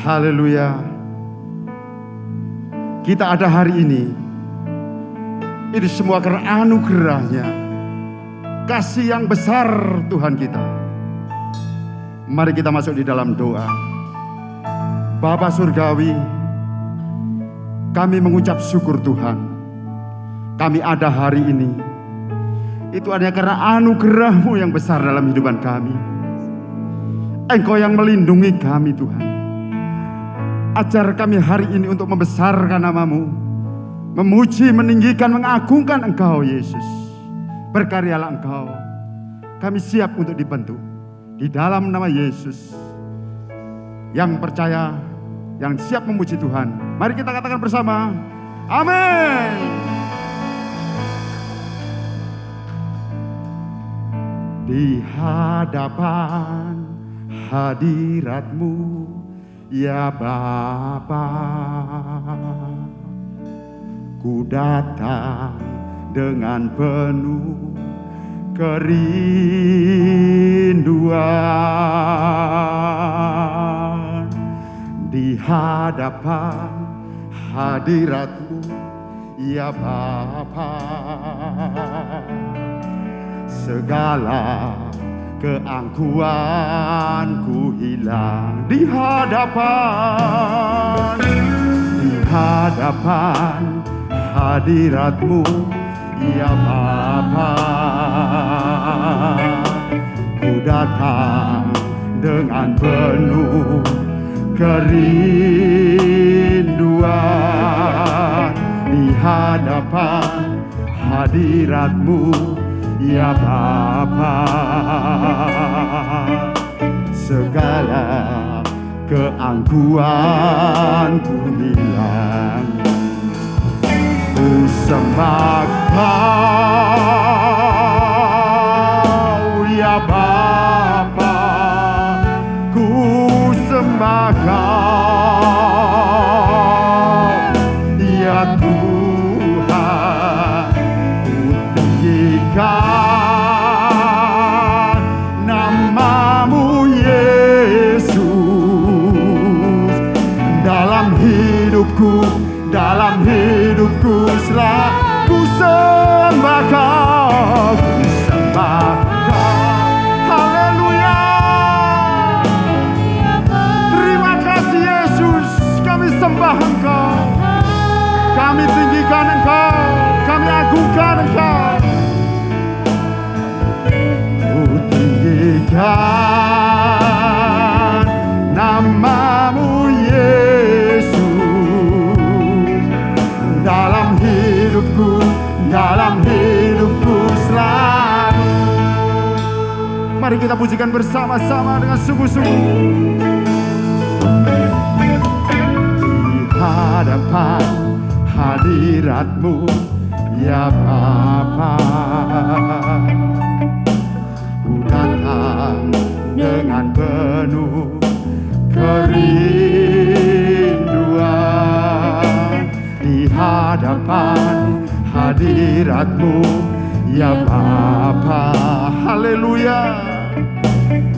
Haleluya. Kita ada hari ini, itu semua karena anugerah-Nya, kasih yang besar Tuhan kita. Mari kita masuk di dalam doa. Bapa Surgawi, kami mengucap syukur Tuhan. Kami ada hari ini, itu hanya karena anugerah-Mu yang besar dalam hidupan kami. Engkau yang melindungi kami Tuhan. Ajar kami hari ini untuk membesarkan nama-Mu, memuji, meninggikan, mengagungkan Engkau Yesus. Berkaryalah Engkau. Kami siap untuk dibentuk di dalam nama Yesus. Yang percaya, yang siap memuji Tuhan, mari kita katakan bersama, amin. Di hadapan hadirat-Mu, ya Bapa, ku datang dengan penuh kerinduan. Di hadapan hadirat-Mu, ya Bapa, segala keangkuhanku hilang. Di hadapan hadirat-Mu, ya Bapa, ku datang dengan penuh kerinduan. Di hadapan hadirat-Mu, ya Bapa, segala keangkuhanku hilang. Ku sembah Kau, ya Bapa, ku sembah Kau, ya Tuhan, ku tinggikan nama-Mu Yesus. Dalam hidupku selalu ku sembah Kau, ku sembah Kau. Haleluya. Terima kasih Yesus, kami sembah Engkau, kami tinggikan Engkau, kami agungkan Engkau. Ku tinggikan nama-Mu Yesus. Dalam hidupku selalu. Mari kita pujikan bersama-sama dengan sungguh-sungguh. Di hadapan hadirat-Mu, ya Bapa, ku datang dengan penuh kerinduan. Di hadapan hadirat-Mu, ya Bapa, haleluya.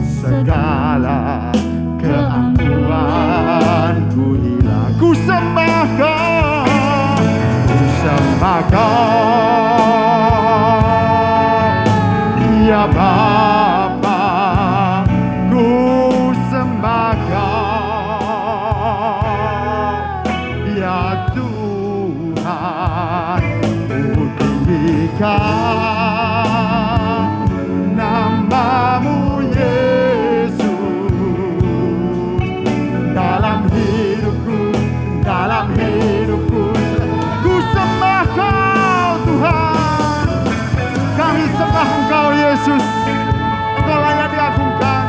Segala keangkuhanku hilang. Ku sembah Kau, ku sembah Kau, ya Bapa, ku sembah Kau, ya Tuhan, ku tinggikan nama-Mu Yesus. Dalam hidupku ku sembah Kau Tuhan. Kami sembah Engkau Yesus. Engkau layak diagungkan,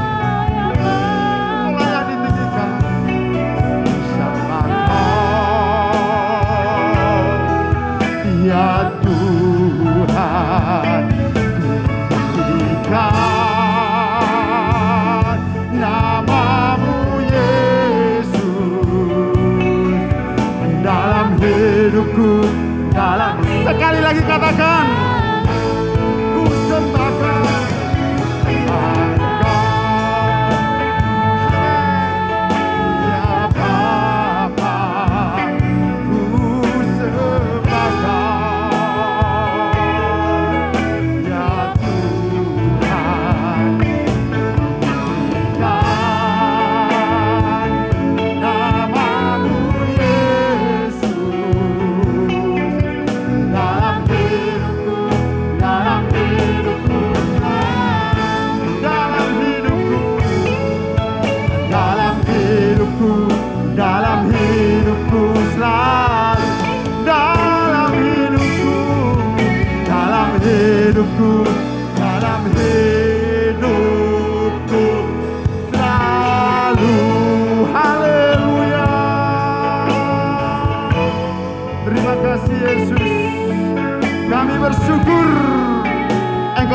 Engkau layak ditinggikan. Sembah Kau, ya Tuhan, ku tinggikan nama-Mu Yesus. Dalam hidupku, sekali lagi katakan, ku sembah Kau. Ya Bapa,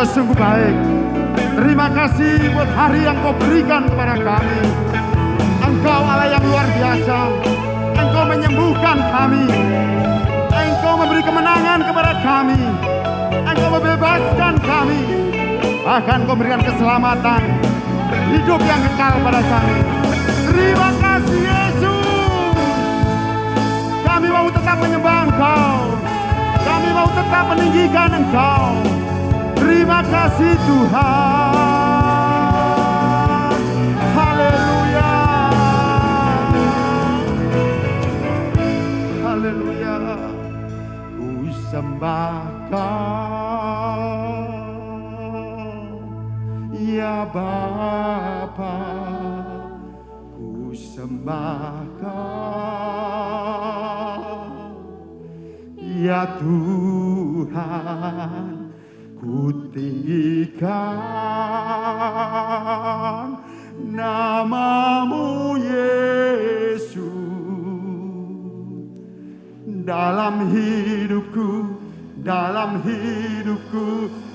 Engkau sungguh baik. Terima kasih buat hari yang Kau berikan kepada kami. Engkau Allah yang luar biasa. Engkau menyembuhkan kami. Engkau memberi kemenangan kepada kami. Engkau membebaskan kami. Bahkan Kau memberikan keselamatan, hidup yang kekal pada kami. Terima kasih Yesus. Kami mau tetap menyembah Engkau. Kami mau tetap meninggikan Engkau. Terima kasih Tuhan. Haleluya. Haleluya. Ku sembah Kau, ya Bapa. Ku sembah Kau, ya Tuhan. Ku tinggikan nama-Mu Yesus dalam hidupku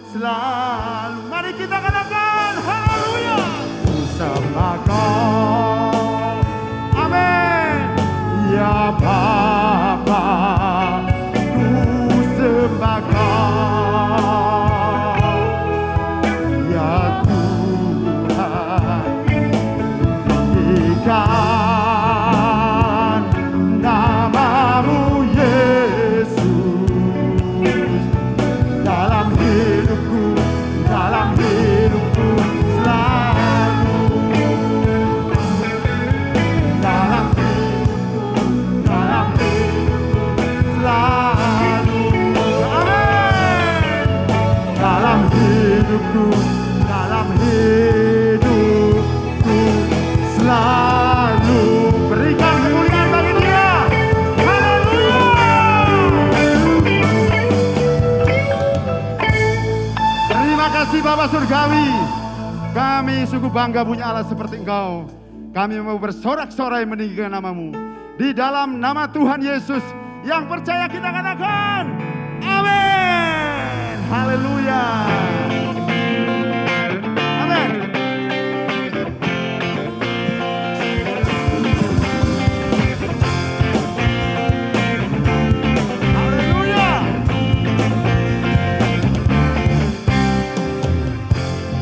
selalu. Mari kita katakan haleluya. Ku sembah Kau, amin, ya Bapa. Ku sembah Kau, nama-Mu Yesus dalam hidupku selalu. Dalam hidupku selalu. Amin. Dalam hidupku selalu. Berikan kemuliaan bagi Dia. Haleluya. Terima kasih Bapa Surgawi. Kami sungguh bangga punya Allah seperti Engkau. Kami mau bersorak-sorai meninggikan nama-Mu. Di dalam nama Tuhan Yesus yang percaya kita katakan amin. Haleluya.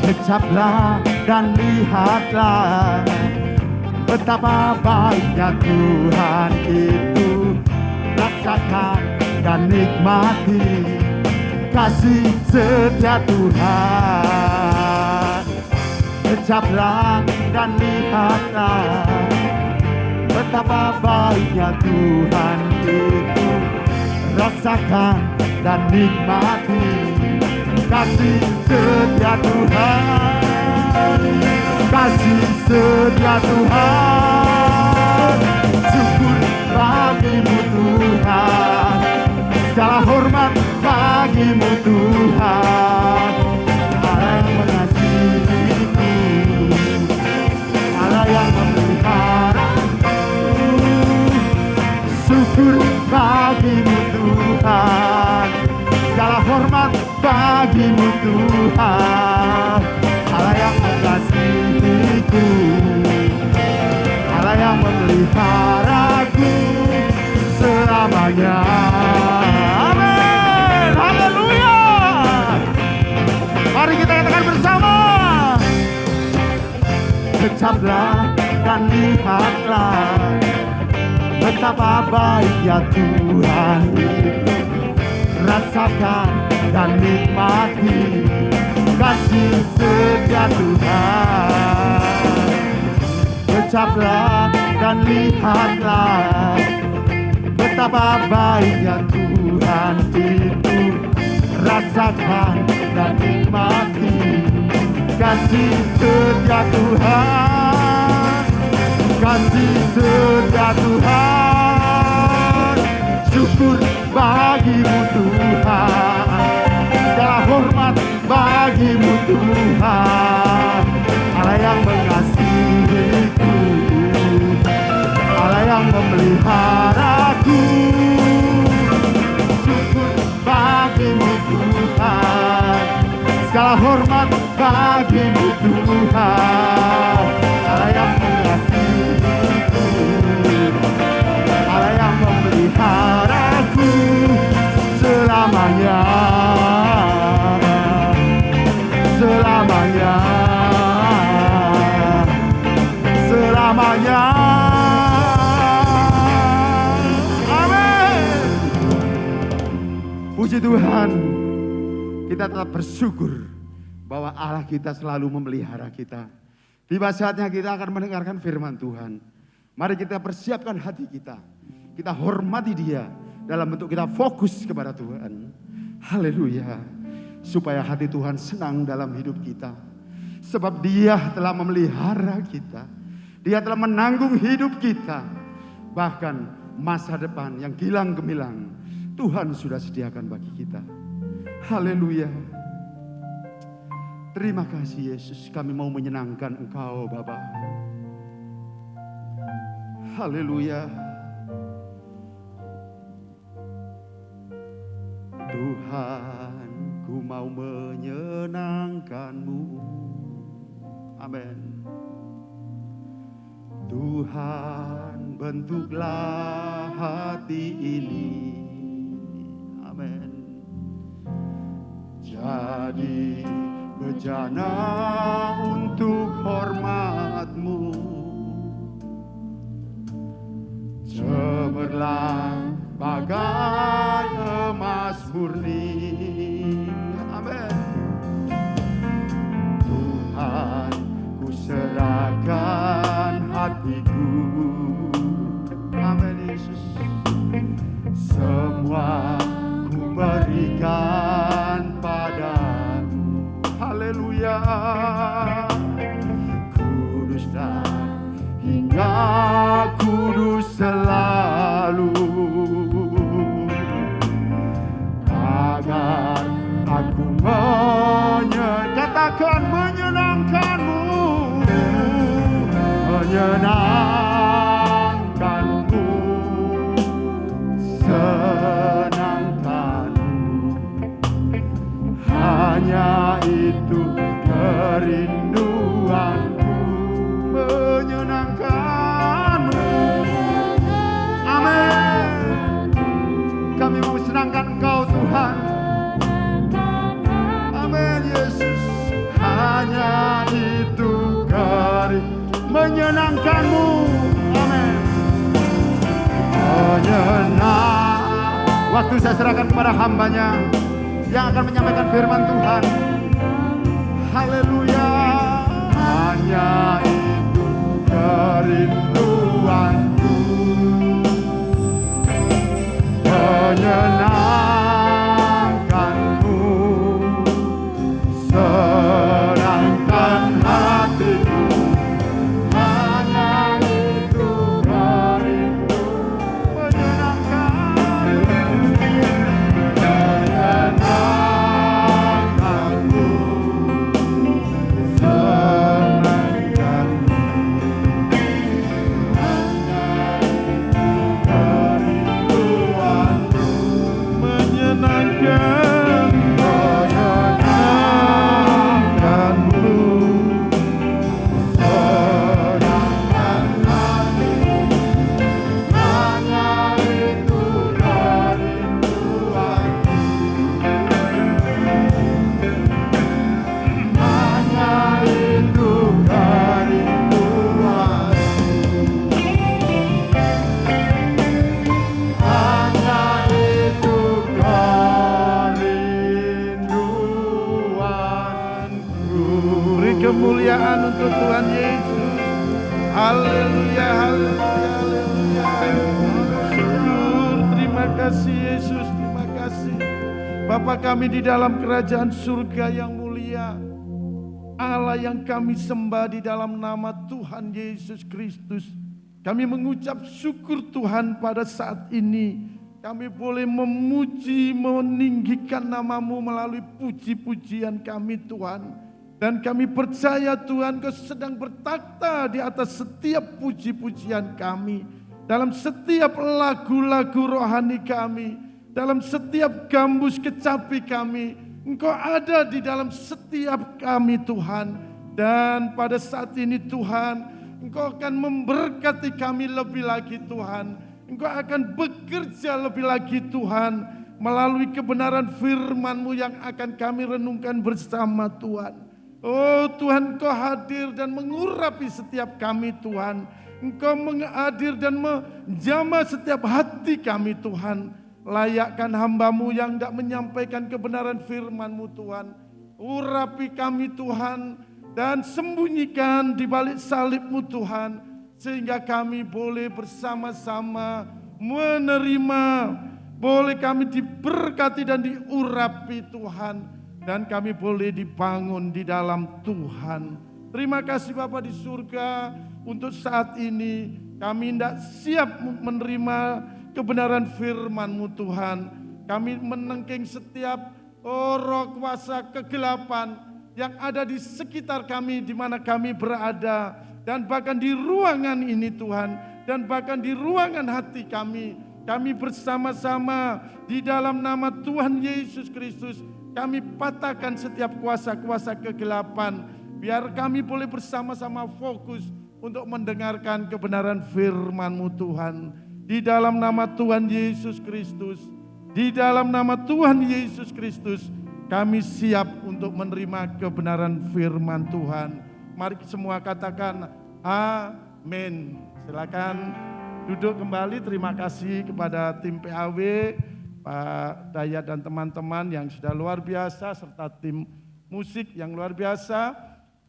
Kecaplah dan lihatlah betapa baiknya Tuhan itu. Rasakan dan nikmati kasih setia Tuhan. Kecaplah dan lihatlah betapa baiknya Tuhan itu. Rasakan dan nikmati kasih setia Tuhan, kasih setia Tuhan. Syukur bagi-Mu Tuhan, segala hormat bagi-Mu Tuhan. Allah yang mengasihiku, Allah yang memeliharaku. Syukur bagi-Mu Tuhan, segala hormat bagi-Mu Tuhan. Allah yang mengasihiku, Allah yang memeliharaku selamanya. Amin. Haleluya. Mari kita katakan bersama. Kecaplah dan lihatlah betapa baiknya Tuhan itu. Rasakan dan nikmati kasih setia Tuhan. Ucaplah dan lihatlah betapa baiknya Tuhan itu. Rasakan dan nikmati kasih setia Tuhan, kasih setia Tuhan. Syukur bagi-Mu Tuhan, segala hormat bagi-Mu Tuhan. Allah yang mengasihiku, Allah yang memeliharaku. Syukur bagi-Mu Tuhan, segala namanya. Amin. Puji Tuhan, kita tetap bersyukur bahwa Allah kita selalu memelihara kita. Tiba saatnya kita akan mendengarkan firman Tuhan. Mari kita persiapkan hati kita. Kita hormati Dia dalam bentuk kita fokus kepada Tuhan. Haleluya. Supaya hati Tuhan senang dalam hidup kita. Sebab Dia telah memelihara kita. Dia telah menanggung hidup kita. Bahkan masa depan yang gilang gemilang Tuhan sudah sediakan bagi kita. Haleluya. Terima kasih Yesus, kami mau menyenangkan Engkau Bapa. Haleluya. Tuhan, ku mau menyenangkan-Mu. Amin. Tuhan, bentuklah hati ini. Amin. Jadi bejana untuk hormat-Mu, cemerlang bagai emas murni. Amin. Tuhan, ku serahkan hatiku. Amin Yesus. Semua ku berikan padamu. Haleluya. Kuduslah hingga kudus selalu, agar aku katakan menyenangkan-Mu, menyenangkan-Mu, senangkan-Mu. Hanya itu kerinduanku, menyenangkan-Mu. Amin. Kami mau senangkan Engkau Tuhan. Amin Yesus. Hanya itu menyenangkan-Mu. Amin. Menyenang. Waktu saya serahkan kepada hamba-Nya yang akan menyampaikan firman Tuhan. Haleluya. Hanya itu kerinduanku, menyenangkan-Mu, senangkan hatiku. Hanya itu kerindu, menyenangkan-Mu, senangkan-Mu. Kemuliaan untuk Tuhan Yesus. Haleluya, haleluya, haleluya. Syukur, terima kasih Yesus, terima kasih. Bapa kami di dalam kerajaan surga yang mulia, Allah yang kami sembah di dalam nama Tuhan Yesus Kristus. Kami mengucap syukur Tuhan pada saat ini. Kami boleh memuji, meninggikan nama-Mu melalui puji-pujian kami Tuhan. Dan kami percaya Tuhan Kau sedang bertakhta di atas setiap puji-pujian kami. Dalam setiap lagu-lagu rohani kami. Dalam setiap gambus kecapi kami. Engkau ada di dalam setiap kami Tuhan. Dan pada saat ini Tuhan, Engkau akan memberkati kami lebih lagi Tuhan. Engkau akan bekerja lebih lagi Tuhan. Melalui kebenaran firman-Mu yang akan kami renungkan bersama Tuhan. Oh Tuhan Kau hadir dan mengurapi setiap kami Tuhan. Engkau menghadir dan menjamah setiap hati kami Tuhan. Layakkan hamba-Mu yang hendak menyampaikan kebenaran firman-Mu Tuhan. Urapi kami Tuhan dan sembunyikan di balik salib-Mu Tuhan. Sehingga kami boleh bersama-sama menerima. Boleh kami diberkati dan diurapi Tuhan. Dan kami boleh dibangun di dalam Tuhan. Terima kasih Bapa di surga untuk saat ini kami tidak siap menerima kebenaran firman-Mu Tuhan. Kami menengking setiap roh kuasa kegelapan yang ada di sekitar kami di mana kami berada. Dan bahkan di ruangan ini Tuhan. Dan bahkan di ruangan hati kami. Kami bersama-sama di dalam nama Tuhan Yesus Kristus. Kami patahkan setiap kuasa-kuasa kegelapan. Biar kami boleh bersama-sama fokus untuk mendengarkan kebenaran firman-Mu Tuhan. Di dalam nama Tuhan Yesus Kristus. Di dalam nama Tuhan Yesus Kristus. Kami siap untuk menerima kebenaran firman Tuhan. Mari semua katakan amin. Silakan duduk kembali. Terima kasih kepada tim PAW. Pak Dayat dan teman-teman yang sudah luar biasa, serta tim musik yang luar biasa,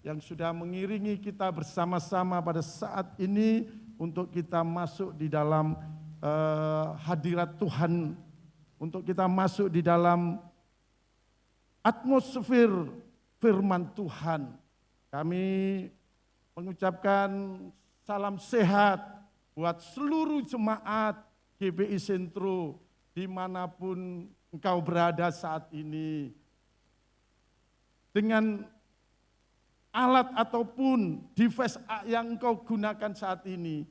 yang sudah mengiringi kita bersama-sama pada saat ini untuk kita masuk di dalam hadirat Tuhan, untuk kita masuk di dalam atmosfer firman Tuhan. Kami mengucapkan salam sehat buat seluruh jemaat GBI Sentro, dimanapun engkau berada saat ini. Dengan alat ataupun device yang engkau gunakan saat ini,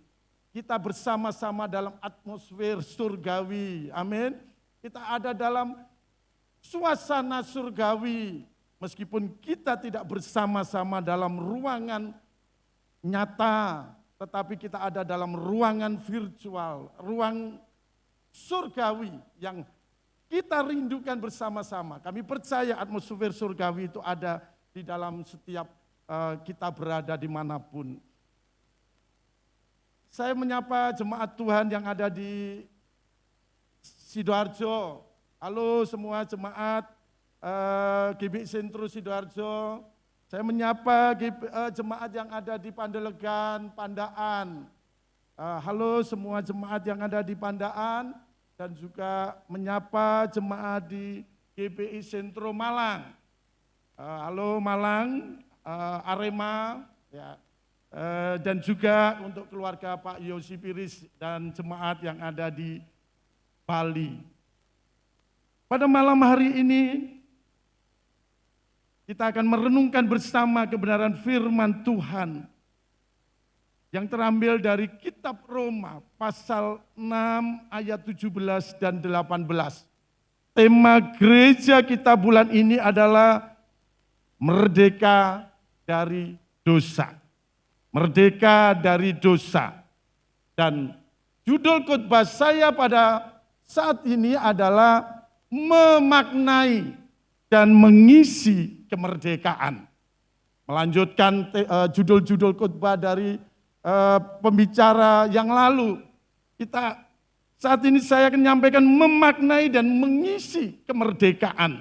kita bersama-sama dalam atmosfer surgawi. Amin. Kita ada dalam suasana surgawi. Meskipun kita tidak bersama-sama dalam ruangan nyata, tetapi kita ada dalam ruangan virtual, ruang surgawi yang kita rindukan bersama-sama. Kami percaya atmosfer surgawi itu ada di dalam setiap kita berada dimanapun. Saya menyapa jemaat Tuhan yang ada di Sidoarjo. Halo semua jemaat GBI Sentro Sidoarjo. Saya menyapa jemaat yang ada di Pandelegan, Pandaan. Halo semua jemaat yang ada di Pandaan dan juga menyapa jemaat di GBI Sentro Malang. Halo Malang, Arema, ya. Dan juga untuk keluarga Pak Yosi Piris dan jemaat yang ada di Bali. Pada malam hari ini kita akan merenungkan bersama kebenaran firman Tuhan yang terambil dari kitab Roma pasal 6 ayat 17 dan 18. Tema gereja kita bulan ini adalah merdeka dari dosa. Merdeka dari dosa. Dan judul khotbah saya pada saat ini adalah memaknai dan mengisi kemerdekaan. Melanjutkan judul-judul khotbah dari pembicara yang lalu. Saat ini saya akan menyampaikan memaknai dan mengisi kemerdekaan.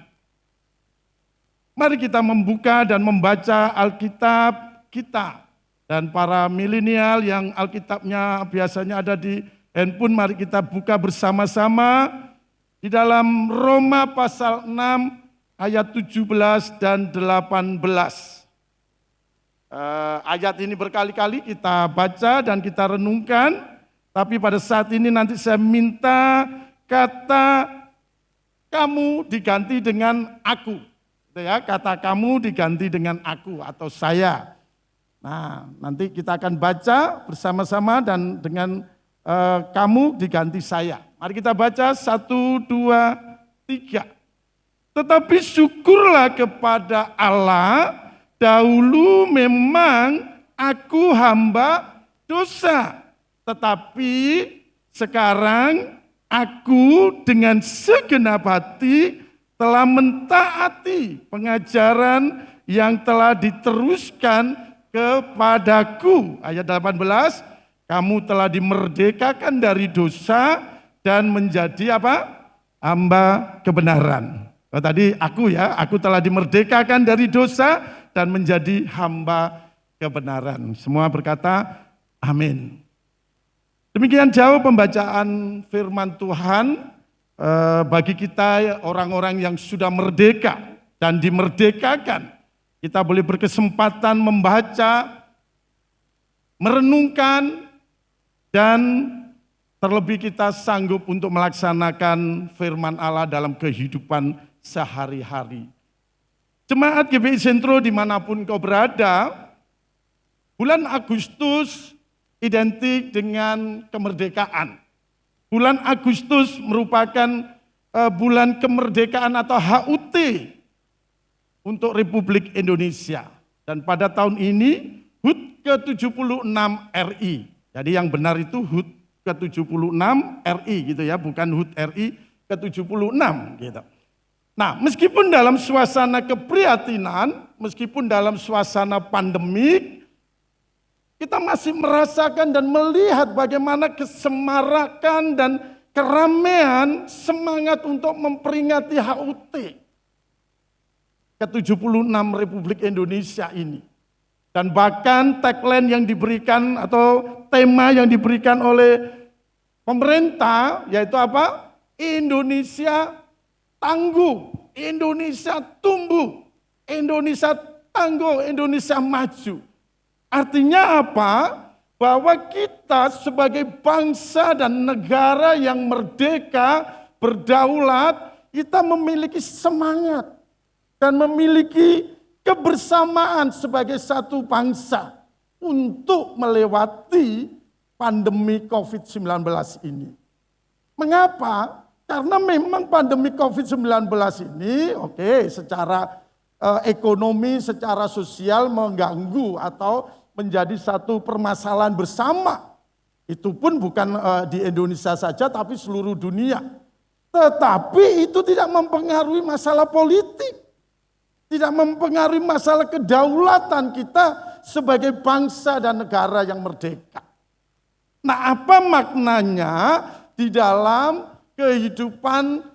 Mari kita membuka dan membaca Alkitab kita. Dan para milenial yang Alkitabnya biasanya ada di handphone, mari kita buka bersama-sama di dalam Roma pasal 6 ayat 17 dan 18. Ayat ini berkali-kali kita baca dan kita renungkan, tapi pada saat ini nanti saya minta kata kamu diganti dengan aku. Ya, kata kamu diganti dengan aku atau saya. Nah, nanti kita akan baca bersama-sama dan dengan kamu diganti saya. Mari kita baca 1, 2, 3. Tetapi syukurlah kepada Allah, dahulu memang aku hamba dosa, tetapi sekarang aku dengan segenap hati telah mentaati pengajaran yang telah diteruskan kepadaku. Ayat 18, Kamu telah dimerdekakan dari dosa dan menjadi apa? Hamba kebenaran. Oh, tadi aku telah dimerdekakan dari dosa dan menjadi hamba kebenaran. Semua berkata amin. Demikian jauh pembacaan firman Tuhan bagi kita orang-orang yang sudah merdeka dan dimerdekakan. Kita boleh berkesempatan membaca, merenungkan, dan terlebih kita sanggup untuk melaksanakan firman Allah dalam kehidupan sehari-hari. Jemaat GBI Sentro dimanapun kau berada, bulan Agustus identik dengan kemerdekaan. Bulan Agustus merupakan bulan kemerdekaan atau HUT untuk Republik Indonesia. Dan pada tahun ini HUT ke-76 RI. Jadi yang benar itu HUT ke-76 RI gitu ya, bukan HUT RI ke-76 gitu. Nah, meskipun dalam suasana keprihatinan, meskipun dalam suasana pandemik, kita masih merasakan dan melihat bagaimana kesemarakan dan keramaian semangat untuk memperingati HUT ke-76 Republik Indonesia ini. Dan bahkan tagline yang diberikan atau tema yang diberikan oleh pemerintah yaitu apa? Indonesia tangguh, Indonesia tumbuh, Indonesia tangguh, Indonesia maju. Artinya apa? Bahwa kita sebagai bangsa dan negara yang merdeka, berdaulat, kita memiliki semangat dan memiliki kebersamaan sebagai satu bangsa untuk melewati pandemi COVID-19 ini. Mengapa? Karena memang pandemi COVID-19 ini secara ekonomi, secara sosial mengganggu atau menjadi satu permasalahan bersama. Itu pun bukan di Indonesia saja tapi seluruh dunia. Tetapi itu tidak mempengaruhi masalah politik. Tidak mempengaruhi masalah kedaulatan kita sebagai bangsa dan negara yang merdeka. Nah, apa maknanya di dalam kehidupan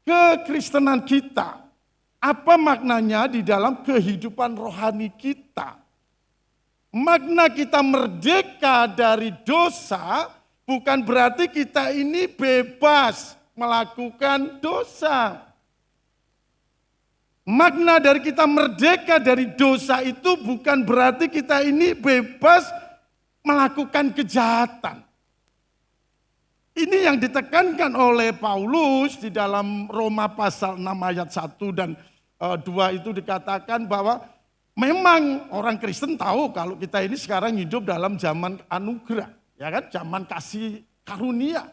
kekristenan kita? Apa maknanya di dalam kehidupan rohani kita? Makna kita merdeka dari dosa bukan berarti kita ini bebas melakukan dosa. Makna dari kita merdeka dari dosa itu bukan berarti kita ini bebas melakukan kejahatan. Ini yang ditekankan oleh Paulus di dalam Roma pasal 6 ayat 1 dan 2 itu dikatakan bahwa memang orang Kristen tahu kalau kita ini sekarang hidup dalam zaman anugerah, ya kan, zaman kasih karunia.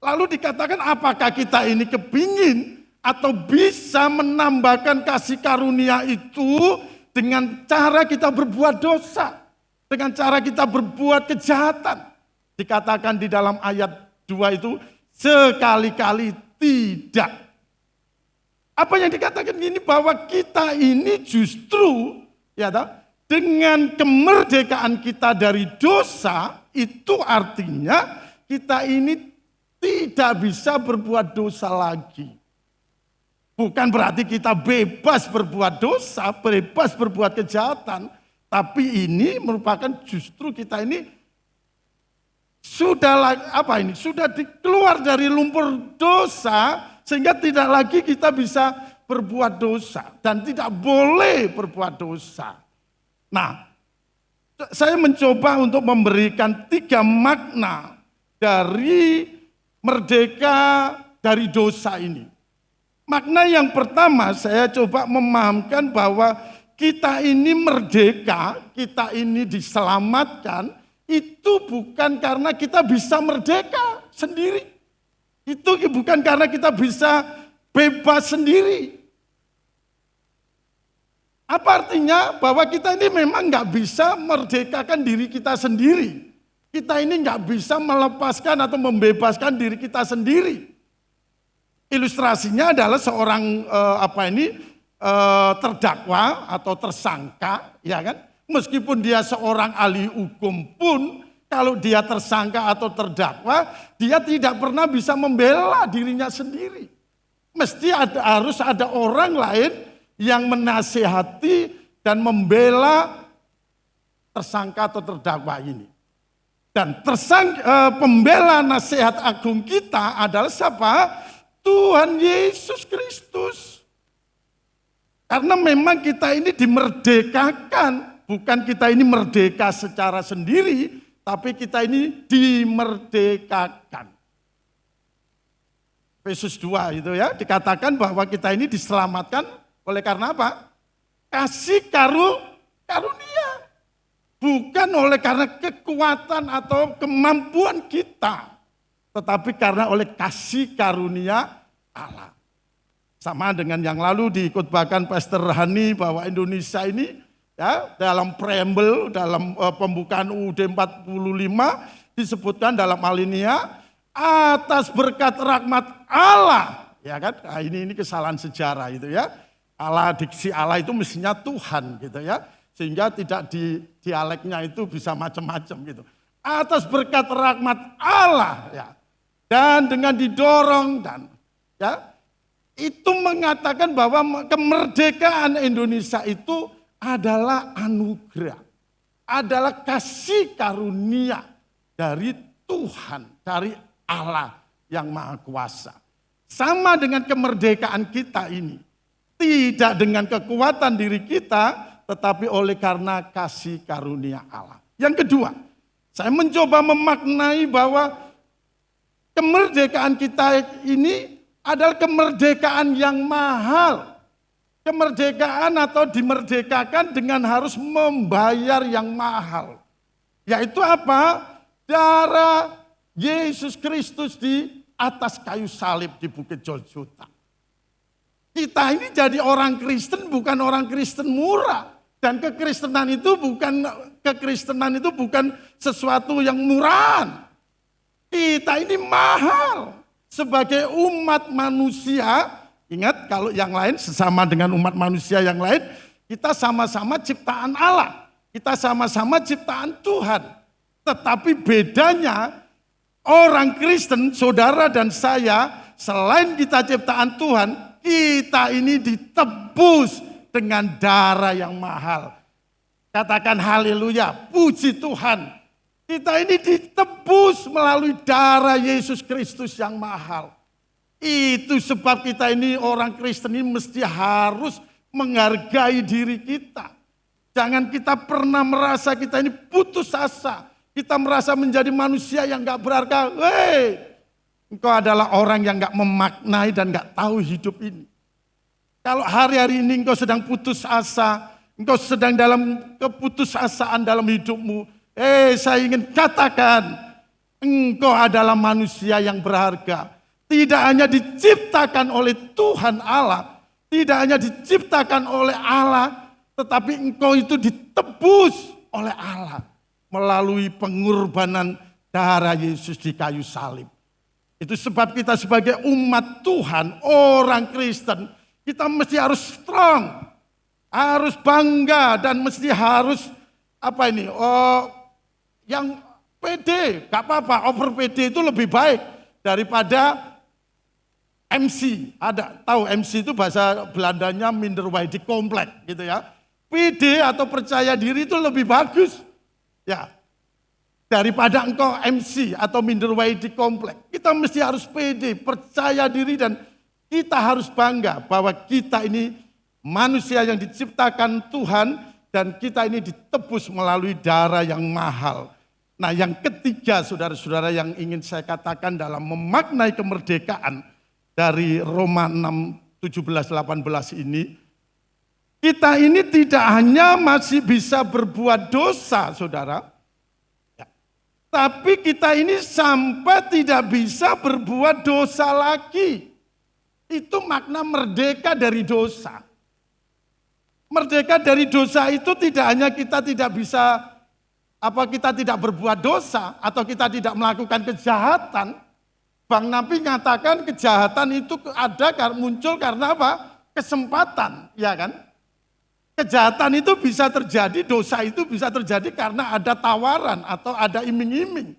Lalu dikatakan apakah kita ini kepingin atau bisa menambahkan kasih karunia itu dengan cara kita berbuat dosa, dengan cara kita berbuat kejahatan. Dikatakan di dalam ayat 2 itu sekali-kali tidak. Apa yang dikatakan ini bahwa kita ini justru dengan kemerdekaan kita dari dosa itu artinya kita ini tidak bisa berbuat dosa lagi. Bukan berarti kita bebas berbuat dosa, bebas berbuat kejahatan, tapi ini merupakan justru kita ini sudah keluar dari lumpur dosa sehingga tidak lagi kita bisa berbuat dosa dan tidak boleh berbuat dosa. Nah, saya mencoba untuk memberikan 3 makna dari merdeka dari dosa ini. Makna yang pertama saya coba memahamkan bahwa kita ini merdeka, kita ini diselamatkan, itu bukan karena kita bisa merdeka sendiri. Itu bukan karena kita bisa bebas sendiri. Apa artinya? Bahwa kita ini memang nggak bisa merdekakan diri kita sendiri. Kita ini nggak bisa melepaskan atau membebaskan diri kita sendiri. Ilustrasinya adalah seorang terdakwa atau tersangka, ya kan? Meskipun dia seorang ahli hukum pun kalau dia tersangka atau terdakwa, dia tidak pernah bisa membela dirinya sendiri. Mesti harus ada orang lain yang menasihati dan membela tersangka atau terdakwa ini. Dan pembela nasihat agung kita adalah siapa? Tuhan Yesus Kristus. Karena memang kita ini dimerdekakan, bukan kita ini merdeka secara sendiri, tapi kita ini dimerdekakan. Efesus 2 itu ya, dikatakan bahwa kita ini diselamatkan oleh karena apa? Kasih karunia. Bukan oleh karena kekuatan atau kemampuan kita, tetapi karena oleh kasih karunia Allah. Sama dengan yang lalu dikhotbahkan Pastor Hani bahwa Indonesia ini ya dalam preambel, dalam pembukaan UUD 45 disebutkan dalam alinea atas berkat rahmat Allah. Ya kan? Nah, ini kesalahan sejarah itu ya. Allah, diksi Allah itu mestinya Tuhan gitu ya. Sehingga tidak di dialeknya itu bisa macam-macam gitu. Atas berkat rahmat Allah ya. Dan dengan didorong dan ya itu mengatakan bahwa kemerdekaan Indonesia itu adalah anugerah. Adalah kasih karunia dari Tuhan, dari Allah yang Maha Kuasa. Sama dengan kemerdekaan kita ini. Tidak dengan kekuatan diri kita, tetapi oleh karena kasih karunia Allah. Yang kedua, saya mencoba memaknai bahwa kemerdekaan kita ini adalah kemerdekaan yang mahal. Kemerdekaan atau dimerdekakan dengan harus membayar yang mahal. Yaitu apa? Darah Yesus Kristus di atas kayu salib di Bukit Golgota. Kita ini jadi orang Kristen bukan orang Kristen murah. Dan kekristenan itu bukan sesuatu yang murahan. Kita ini mahal sebagai umat manusia. Ingat kalau yang lain sesama dengan umat manusia yang lain, kita sama-sama ciptaan Allah. Kita sama-sama ciptaan Tuhan. Tetapi bedanya orang Kristen, saudara dan saya, selain kita ciptaan Tuhan, kita ini ditebus dengan darah yang mahal. Katakan haleluya, puji Tuhan. Kita ini ditebus melalui darah Yesus Kristus yang mahal. Itu sebab kita ini orang Kristen ini mesti harus menghargai diri kita. Jangan kita pernah merasa kita ini putus asa. Kita merasa menjadi manusia yang gak berharga. Engkau adalah orang yang gak memaknai dan gak tahu hidup ini. Kalau hari-hari ini engkau sedang putus asa, engkau sedang dalam keputusasaan dalam hidupmu, saya ingin katakan, engkau adalah manusia yang berharga. Tidak hanya diciptakan oleh Tuhan Allah, tidak hanya diciptakan oleh Allah, tetapi engkau itu ditebus oleh Allah melalui pengorbanan darah Yesus di kayu salib. Itu sebab kita sebagai umat Tuhan, orang Kristen, kita mesti harus strong, harus bangga dan mesti harus yang pede, gak apa-apa, over pede itu lebih baik daripada MC. Ada, tahu MC itu bahasa Belandanya minderwaardig komplek gitu ya. Pede atau percaya diri itu lebih bagus ya daripada engkau MC atau minderwaardig komplek. Kita mesti harus pede, percaya diri dan kita harus bangga bahwa kita ini manusia yang diciptakan Tuhan dan kita ini ditebus melalui darah yang mahal. Nah yang ketiga saudara-saudara yang ingin saya katakan dalam memaknai kemerdekaan dari Roma 6, 17, 18 ini. Kita ini tidak hanya masih bisa berbuat dosa saudara. Tapi kita ini sampai tidak bisa berbuat dosa lagi. Itu makna merdeka dari dosa. Merdeka dari dosa itu tidak hanya kita tidak bisa, kita tidak berbuat dosa atau kita tidak melakukan kejahatan. Bang Napi mengatakan kejahatan itu muncul karena apa? Kesempatan, ya kan? Kejahatan itu bisa terjadi, dosa itu bisa terjadi karena ada tawaran atau ada iming-iming.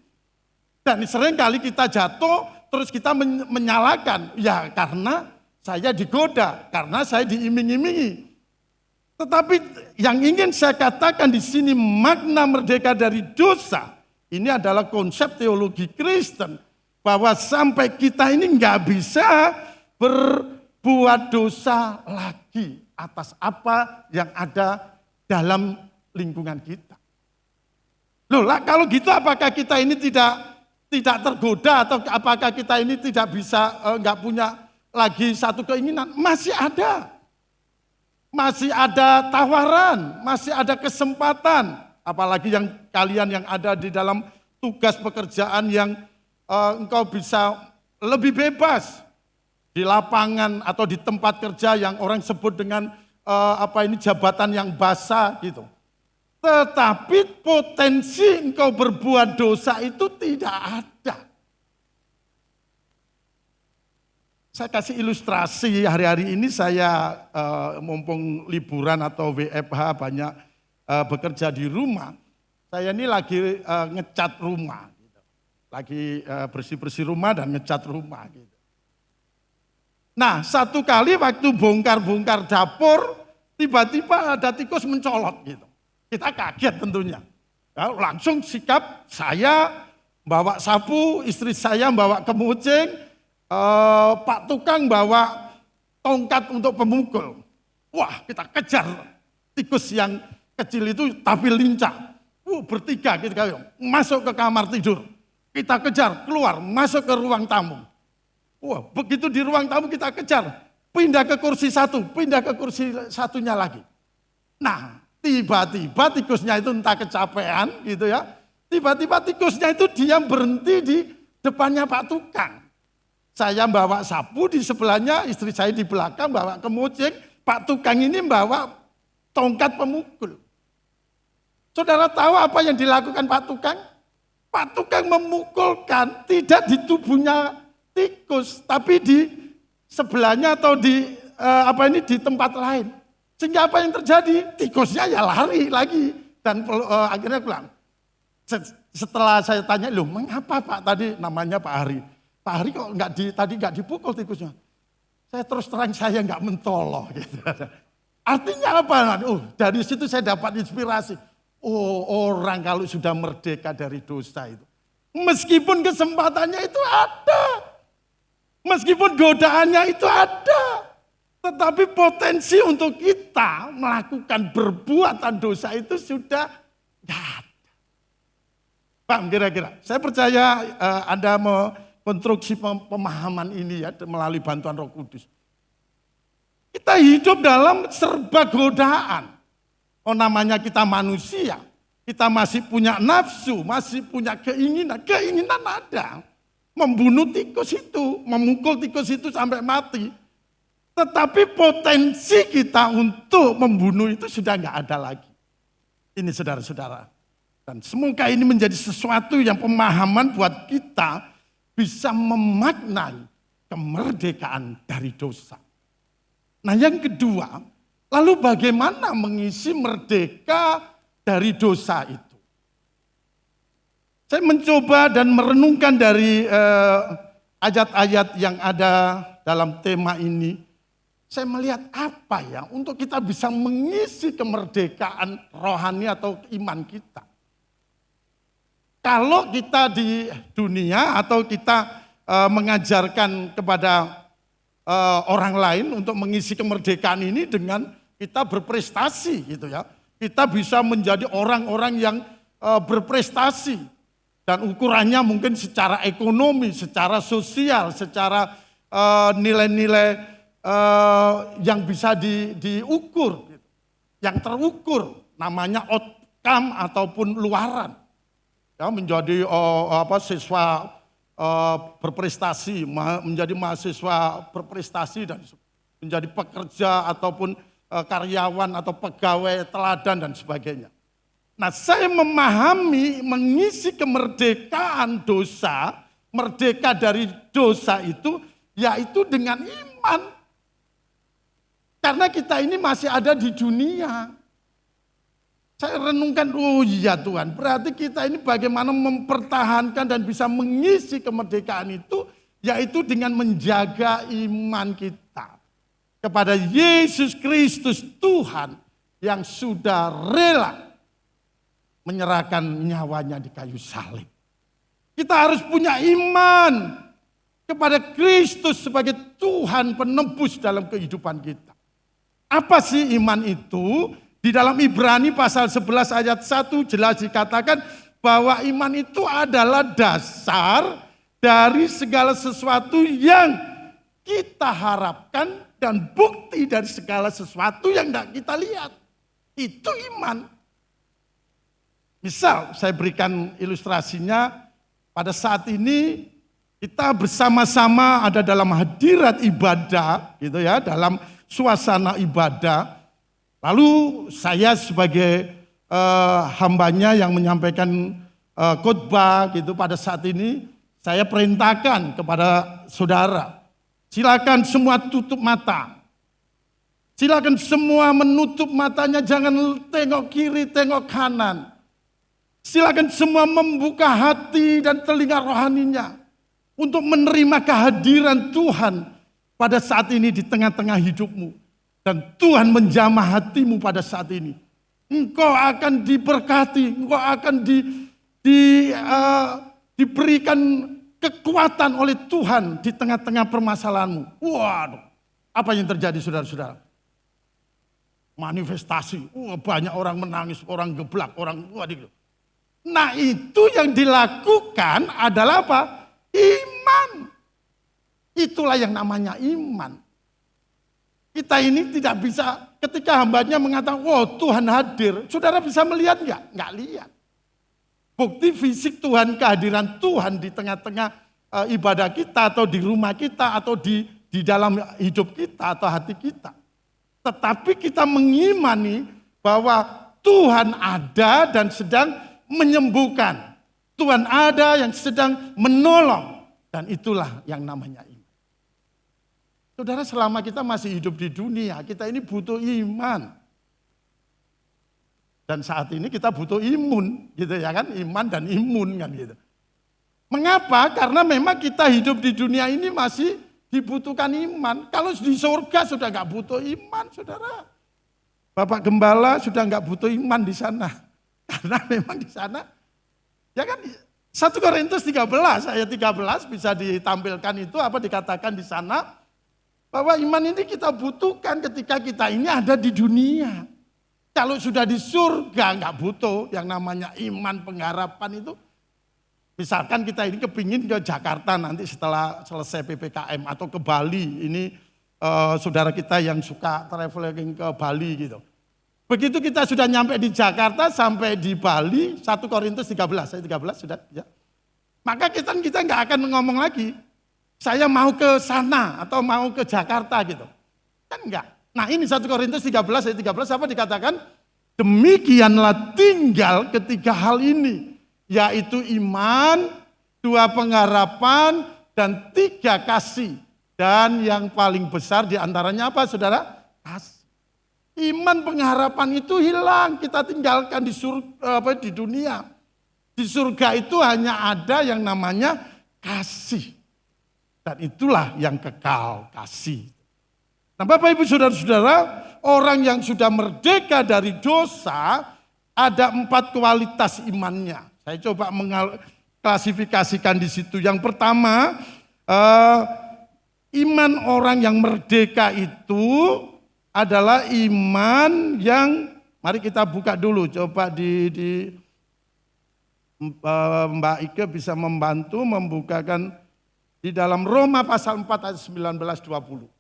Dan sering kali kita jatuh, terus kita menyalahkan. Ya karena saya digoda, karena saya diiming-imingi. Tetapi yang ingin saya katakan di sini makna merdeka dari dosa. Ini adalah konsep teologi Kristen. Bahwa sampai kita ini nggak bisa berbuat dosa lagi atas apa yang ada dalam lingkungan kita. Loh, kalau gitu apakah kita ini tidak tergoda atau apakah kita ini tidak bisa nggak punya lagi satu keinginan? Masih ada. Masih ada tawaran, masih ada kesempatan. Apalagi yang kalian yang ada di dalam tugas pekerjaan yang engkau bisa lebih bebas. Di lapangan atau di tempat kerja yang orang sebut dengan jabatan yang basah gitu. Tetapi potensi engkau berbuat dosa itu tidak ada. Saya kasih ilustrasi hari-hari ini saya mumpung liburan atau WFH banyak bekerja di rumah. Saya ini lagi ngecat rumah, gitu. Lagi bersih-bersih rumah dan ngecat rumah. Gitu. Nah, satu kali waktu bongkar-bongkar dapur, tiba-tiba ada tikus mencolot gitu. Kita kaget tentunya. Ya, langsung sikap saya bawa sapu, istri saya bawa kemucing, Pak tukang bawa tongkat untuk pemukul. Wah, kita kejar tikus yang kecil itu tapi lincah. Bertiga kita masuk ke kamar tidur. Kita kejar, keluar, masuk ke ruang tamu. Wah, begitu di ruang tamu kita kejar, pindah ke kursi satu, pindah ke kursi satunya lagi. Nah, tiba-tiba tikusnya itu entah kecapean gitu ya. Tiba-tiba tikusnya itu diam berhenti di depannya Pak tukang. Saya bawa sapu di sebelahnya, istri saya di belakang bawa kemucing, Pak tukang ini bawa tongkat pemukul. Saudara tahu apa yang dilakukan Pak tukang? Pak tukang memukulkan tidak di tubuhnya tikus, tapi di sebelahnya atau di di tempat lain. Sehingga apa yang terjadi? Tikusnya ya lari lagi dan akhirnya pulang. Setelah saya tanya, loh mengapa Pak tadi namanya Pak Hari? Pak Hari kok tadi nggak dipukul tikusnya? Saya terus terang saya nggak mentoloh. Gitu. Artinya apa? Dari situ saya dapat inspirasi. Orang kalau sudah merdeka dari dosa itu, meskipun kesempatannya itu ada. Meskipun godaannya itu ada, tetapi potensi untuk kita melakukan perbuatan dosa itu sudah tidak ada. Paham kira-kira? Saya percaya Anda konstruksi pemahaman ini ya melalui bantuan Roh Kudus. Kita hidup dalam serba godaan. Namanya kita manusia, kita masih punya nafsu, masih punya keinginan. Keinginan ada. Membunuh tikus itu, memukul tikus itu sampai mati. Tetapi potensi kita untuk membunuh itu sudah nggak ada lagi. Ini saudara-saudara. Dan semoga ini menjadi sesuatu yang pemahaman buat kita bisa memaknai kemerdekaan dari dosa. Nah yang kedua, lalu bagaimana mengisi merdeka dari dosa itu? Saya mencoba dan merenungkan dari ayat-ayat yang ada dalam tema ini. Saya melihat apa ya untuk kita bisa mengisi kemerdekaan rohani atau iman kita. Kalau kita di dunia atau kita mengajarkan kepada orang lain untuk mengisi kemerdekaan ini dengan kita berprestasi gitu ya. Kita bisa menjadi orang-orang yang berprestasi. Dan ukurannya mungkin secara ekonomi, secara sosial, secara nilai-nilai yang bisa diukur. Yang terukur namanya outcome ataupun luaran. Ya, menjadi siswa berprestasi, menjadi mahasiswa berprestasi dan menjadi pekerja ataupun karyawan atau pegawai teladan dan sebagainya. Nah saya memahami mengisi kemerdekaan dosa, merdeka dari dosa itu, yaitu dengan iman. Karena kita ini masih ada di dunia. Saya renungkan, oh iya Tuhan, berarti kita ini bagaimana mempertahankan dan bisa mengisi kemerdekaan itu, yaitu dengan menjaga iman kita kepada Yesus Kristus Tuhan yang sudah rela menyerahkan nyawanya di kayu salib. Kita harus punya iman kepada Kristus sebagai Tuhan penebus dalam kehidupan kita. Apa sih iman itu? Di dalam Ibrani pasal 11 ayat 1 jelas dikatakan bahwa iman itu adalah dasar dari segala sesuatu yang kita harapkan dan bukti dari segala sesuatu yang tidak kita lihat. Itu iman. Misal saya berikan ilustrasinya, pada saat ini kita bersama-sama ada dalam hadirat ibadah gitu ya, dalam suasana ibadah. Lalu saya sebagai hambanya yang menyampaikan khotbah gitu pada saat ini, saya perintahkan kepada saudara, silakan semua tutup mata. Silakan semua menutup matanya, jangan tengok kiri, tengok kanan. Silakan semua membuka hati dan telinga rohaninya untuk menerima kehadiran Tuhan pada saat ini di tengah-tengah hidupmu. Dan Tuhan menjamah hatimu pada saat ini. Engkau akan diberkati, engkau akan diberikan kekuatan oleh Tuhan di tengah-tengah permasalahanmu. Waduh, apa yang terjadi saudara-saudara? Manifestasi, banyak orang menangis, orang geblak, orang waduh. Nah itu yang dilakukan adalah apa? Iman. Itulah yang namanya iman. Kita ini tidak bisa ketika hambanya mengatakan, oh Tuhan hadir. Saudara bisa melihat enggak? Enggak lihat. Bukti fisik Tuhan, kehadiran Tuhan di tengah-tengah ibadah kita atau di rumah kita atau di dalam hidup kita atau hati kita. Tetapi kita mengimani bahwa Tuhan ada dan sedang menyembuhkan. Tuhan ada yang sedang menolong. Dan itulah yang namanya iman. Saudara, selama kita masih hidup di dunia, kita ini butuh iman. Dan saat ini kita butuh imun, gitu ya kan? Iman dan imun kan gitu. Mengapa? Karena memang kita hidup di dunia ini masih dibutuhkan iman. Kalau di surga sudah nggak butuh iman, saudara. Bapak Gembala sudah nggak butuh iman di sana. Karena memang di sana, ya kan 1 Korintus 13, ayat 13 bisa ditampilkan itu apa dikatakan di sana. Bahwa iman ini kita butuhkan ketika kita ini ada di dunia. Kalau sudah di surga nggak butuh yang namanya iman pengharapan itu. Misalkan kita ini kepingin ke Jakarta nanti setelah selesai PPKM atau ke Bali. Ini saudara kita yang suka traveling ke Bali gitu. Begitu kita sudah nyampe di Jakarta sampai di Bali, 1 Korintus 13, ayat 13 sudah. Ya. Maka kita nggak akan ngomong lagi. Saya mau ke sana atau mau ke Jakarta gitu. Kan enggak. Nah ini 1 Korintus 13 ayat 13 apa dikatakan? Demikianlah tinggal ketiga hal ini. Yaitu iman, 2 pengharapan, dan 3 kasih. Dan yang paling besar diantaranya apa saudara? Kasih. Iman pengharapan itu hilang. Kita tinggalkan di di dunia. Di surga itu hanya ada yang namanya kasih. Dan itulah yang kekal, kasih. Nah Bapak Ibu Saudara-saudara, orang yang sudah merdeka dari dosa, ada 4 kualitas imannya. Saya coba mengklasifikasikan di situ. Yang pertama, iman orang yang merdeka itu adalah iman yang, mari kita buka dulu, coba Mbak Ike bisa membantu membukakan di dalam Roma pasal 4 ayat 19-20.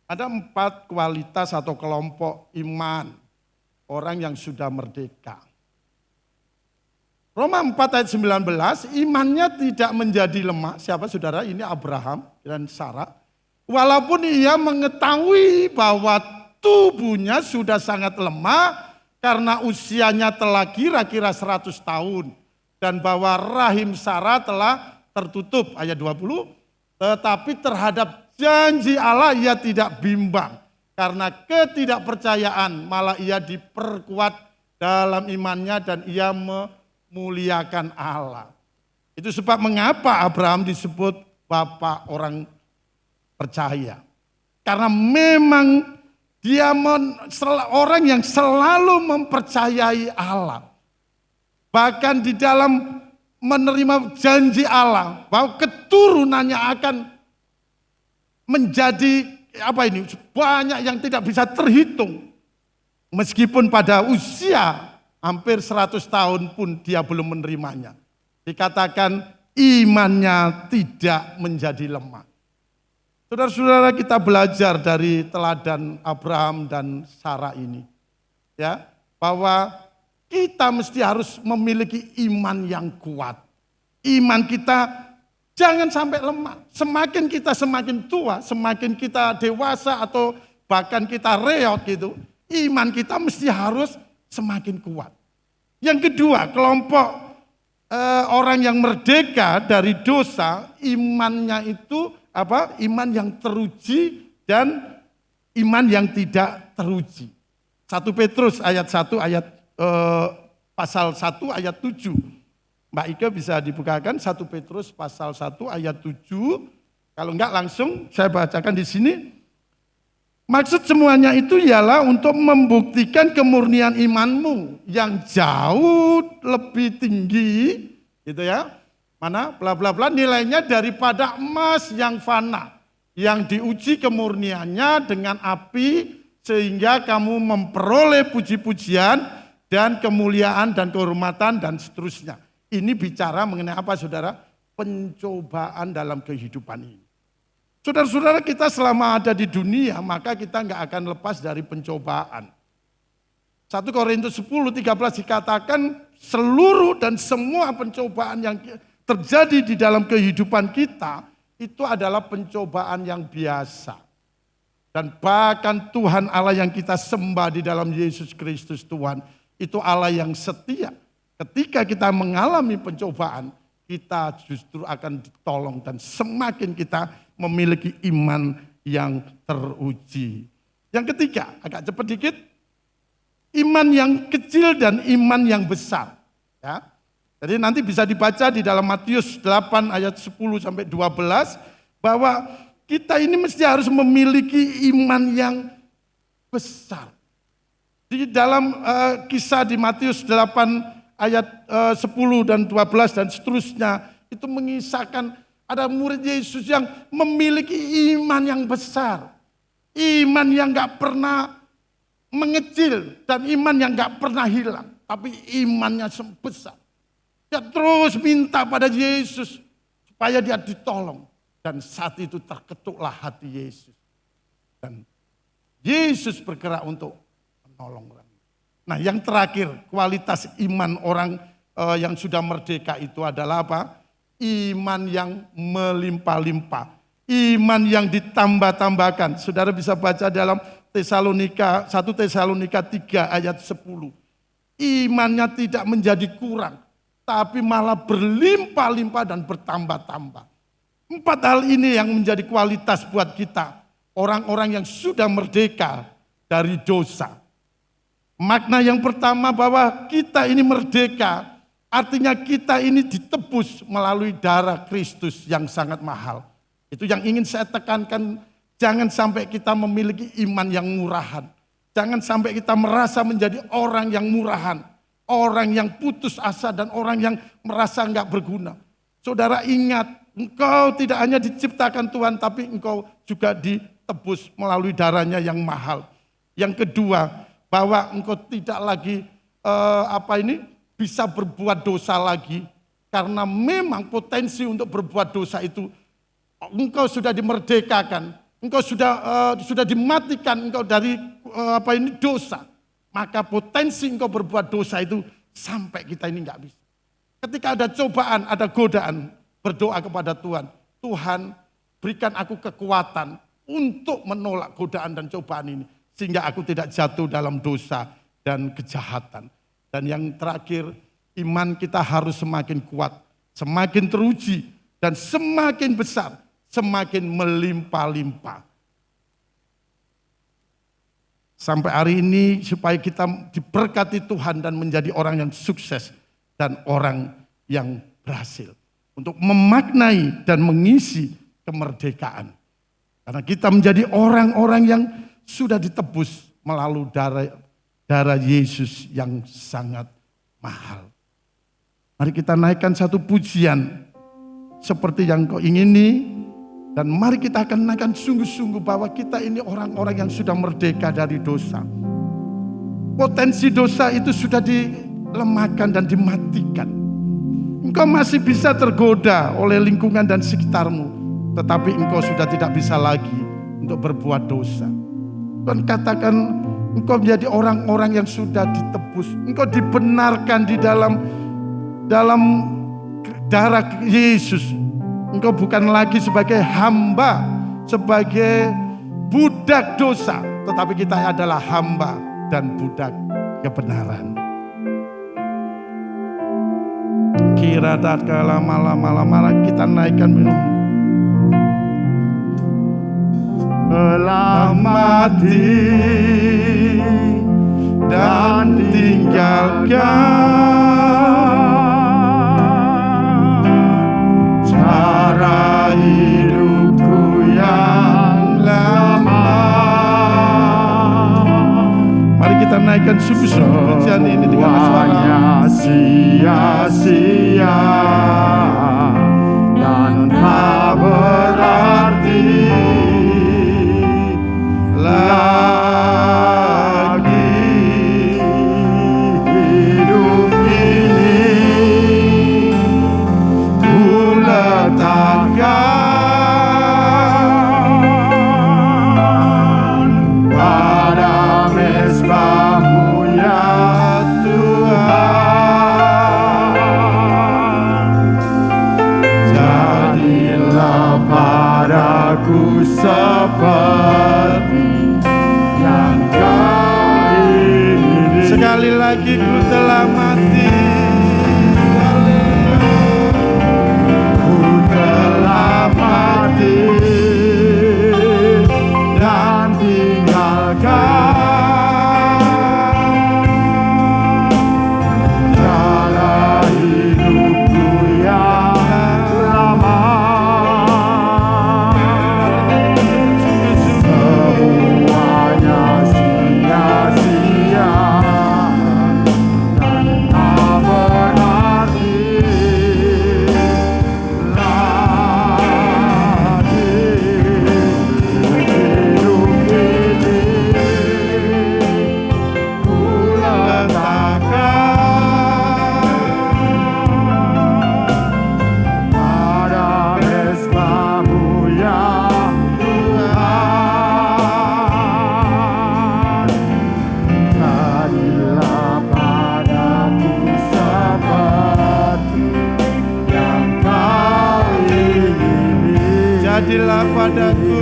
Ada 4 kualitas atau kelompok iman orang yang sudah merdeka. Roma 4 ayat 19, imannya tidak menjadi lemah. Siapa saudara? Ini Abraham dan Sarah. Walaupun ia mengetahui bahwa tubuhnya sudah sangat lemah karena usianya telah kira-kira 100 tahun. Dan bahwa rahim Sarah telah tertutup, ayat 20. Tetapi terhadap janji Allah ia tidak bimbang. Karena ketidakpercayaan malah ia diperkuat dalam imannya dan ia memuliakan Allah. Itu sebab mengapa Abraham disebut bapak orang percaya. Karena memang dia orang yang selalu mempercayai Allah. Bahkan di dalam menerima janji Allah bahwa keturunannya akan menjadi banyak yang tidak bisa terhitung. Meskipun pada usia hampir 100 tahun pun dia belum menerimanya. Dikatakan imannya tidak menjadi lemah. Saudara-saudara, kita belajar dari teladan Abraham dan Sarah ini. Ya, bahwa kita mesti harus memiliki iman yang kuat. Iman kita jangan sampai lemah. Semakin kita semakin tua, semakin kita dewasa atau bahkan kita reot gitu, iman kita mesti harus semakin kuat. Yang kedua, kelompok orang yang merdeka dari dosa, imannya itu iman yang teruji dan iman yang tidak teruji. 1 Petrus ayat 1 pasal 1 ayat 7. Mbak Ika bisa dibukakan 1 Petrus pasal 1 ayat 7. Kalau enggak langsung saya bacakan di sini. Maksud semuanya itu ialah untuk membuktikan kemurnian imanmu yang jauh lebih tinggi, gitu ya. Mana bla bla bla nilainya daripada emas yang fana, yang diuji kemurniannya dengan api sehingga kamu memperoleh puji-pujian dan kemuliaan dan kehormatan dan seterusnya. Ini bicara mengenai apa, saudara? Pencobaan dalam kehidupan ini. Saudara-saudara, kita selama ada di dunia, maka kita nggak akan lepas dari pencobaan. 1 Korintus 10:13 dikatakan seluruh dan semua pencobaan yang terjadi di dalam kehidupan kita, itu adalah pencobaan yang biasa. Dan bahkan Tuhan Allah yang kita sembah di dalam Yesus Kristus Tuhan, itu Allah yang setia. Ketika kita mengalami pencobaan, kita justru akan ditolong dan semakin kita memiliki iman yang teruji. Yang ketiga, agak cepat dikit, iman yang kecil dan iman yang besar. Ya. Jadi nanti bisa dibaca di dalam Matius 8 ayat 10 sampai 12 bahwa kita ini mesti harus memiliki iman yang besar. Di dalam kisah di Matius 8 ayat 10 dan 12 dan seterusnya itu mengisahkan ada murid Yesus yang memiliki iman yang besar. Iman yang gak pernah mengecil dan iman yang gak pernah hilang. Tapi imannya sebesar. Dia terus minta pada Yesus supaya dia ditolong. Dan saat itu terketuklah hati Yesus. Dan Yesus bergerak untuk menolong orang. Nah, yang terakhir, kualitas iman orang yang sudah merdeka itu adalah apa? Iman yang melimpah-limpah. Iman yang ditambah-tambahkan. Saudara bisa baca dalam 1 Tesalonika 3 ayat 10. Imannya tidak menjadi kurang, tapi malah berlimpah-limpah dan bertambah-tambah. 4 hal ini yang menjadi kualitas buat kita. Orang-orang yang sudah merdeka dari dosa. Makna yang pertama bahwa kita ini merdeka, artinya kita ini ditebus melalui darah Kristus yang sangat mahal. Itu yang ingin saya tekankan, jangan sampai kita memiliki iman yang murahan. Jangan sampai kita merasa menjadi orang yang murahan, orang yang putus asa dan orang yang merasa enggak berguna. Saudara ingat, engkau tidak hanya diciptakan Tuhan, tapi engkau juga ditebus melalui darahnya yang mahal. Yang kedua, bahwa engkau tidak lagi bisa berbuat dosa lagi. Karena memang potensi untuk berbuat dosa itu engkau sudah dimerdekakan, engkau sudah dimatikan engkau dari dosa. Maka potensi engkau berbuat dosa itu sampai kita ini enggak bisa. Ketika ada cobaan, ada godaan, berdoa kepada Tuhan. Tuhan, berikan aku kekuatan untuk menolak godaan dan cobaan ini. Sehingga aku tidak jatuh dalam dosa dan kejahatan. Dan yang terakhir, iman kita harus semakin kuat, semakin teruji, dan semakin besar. semakin melimpah-limpah. Sampai hari ini supaya kita diberkati Tuhan dan menjadi orang yang sukses dan orang yang berhasil. Untuk memaknai dan mengisi kemerdekaan. Karena kita menjadi orang-orang yang sudah ditebus melalui darah Yesus yang sangat mahal. Mari kita naikkan satu pujian seperti yang kau ingini. Dan mari kita akan naikkan sungguh-sungguh bahwa kita ini orang-orang yang sudah merdeka dari dosa. Potensi dosa itu sudah dilemahkan dan dimatikan. Engkau masih bisa tergoda oleh lingkungan dan sekitarmu. Tetapi engkau sudah tidak bisa lagi untuk berbuat dosa. Tuhan katakan engkau menjadi orang-orang yang sudah ditebus. Engkau dibenarkan di dalam darah Yesus. Engkau bukan lagi sebagai hamba, sebagai budak dosa. Tetapi kita adalah hamba dan budak kebenaran. Kira dat lama kita naikkan minum. Telah mati dan tinggalkan cara hidupku yang lama. Mari kita naikkan sungguh-sungguh pujian ini dengan suara. Sia-sia dan tak berarti lagi hidup ini ku letakkan pada mezbah-Mu ya Tuhan. Jadilah padaku seperti yang Kau ingini. Sekali lagi ku telah mati. Ku telah mati dan tinggalkan cara hidupku yang lama. Semuanya sia-sia dan tak berarti lagi hidup ini ku letakkan pada mezbah-Mu ya Tuhan. Jadilah padaku seperti yang Kau ingini. Jadilah padaku.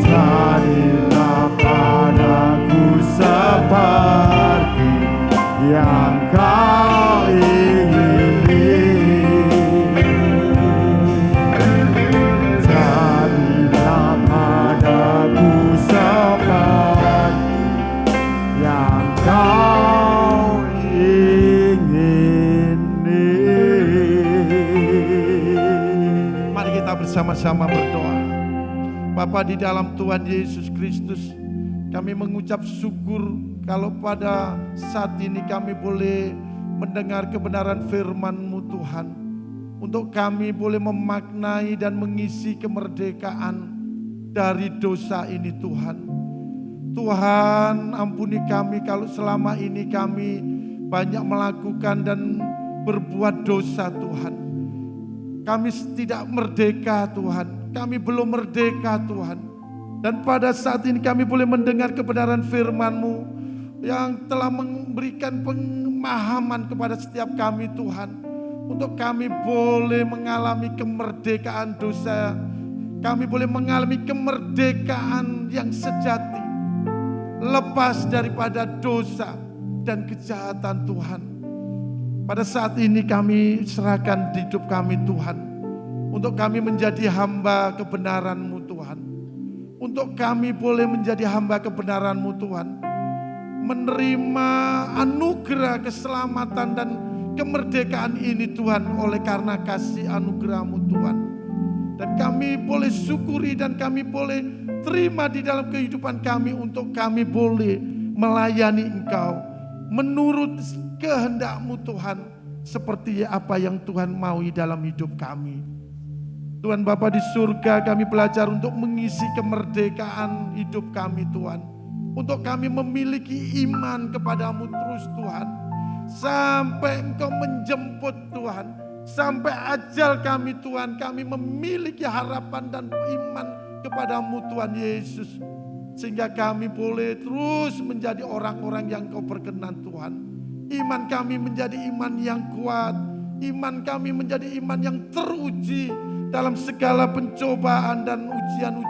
Jadilah padaku seperti yang Kau ingini. Jadilah padaku seperti yang Kau ingini. Mari kita bersama-sama berdoa. Bapa di dalam Tuhan Yesus Kristus, kami mengucap syukur kalau pada saat ini kami boleh mendengar kebenaran firman-Mu Tuhan. Untuk kami boleh memaknai dan mengisi kemerdekaan dari dosa ini Tuhan. Tuhan ampuni kami kalau selama ini kami banyak melakukan dan berbuat dosa Tuhan. Kami tidak merdeka Tuhan. Kami belum merdeka Tuhan. Dan pada saat ini kami boleh mendengar kebenaran firman-Mu yang telah memberikan pemahaman kepada setiap kami Tuhan. Untuk kami boleh mengalami kemerdekaan dosa. Kami boleh mengalami kemerdekaan yang sejati. Lepas daripada dosa dan kejahatan Tuhan. Pada saat ini kami serahkan hidup kami Tuhan. Untuk kami menjadi hamba kebenaran-Mu Tuhan. Untuk kami boleh menjadi hamba kebenaran-Mu Tuhan. Menerima anugerah keselamatan dan kemerdekaan ini Tuhan oleh karena kasih anugerah-Mu Tuhan. Dan kami boleh syukuri dan kami boleh terima di dalam kehidupan kami untuk kami boleh melayani Engkau menurut kehendak-Mu Tuhan seperti apa yang Tuhan maui dalam hidup kami. Tuhan Bapa di surga, kami belajar untuk mengisi kemerdekaan hidup kami Tuhan. Untuk kami memiliki iman kepada-Mu terus Tuhan. Sampai Engkau menjemput Tuhan. Sampai ajal kami Tuhan, kami memiliki harapan dan iman kepada-Mu Tuhan Yesus. Sehingga kami boleh terus menjadi orang-orang yang Kau berkenan Tuhan. Iman kami menjadi iman yang kuat. Iman kami menjadi iman yang teruji dalam segala pencobaan dan ujian-ujian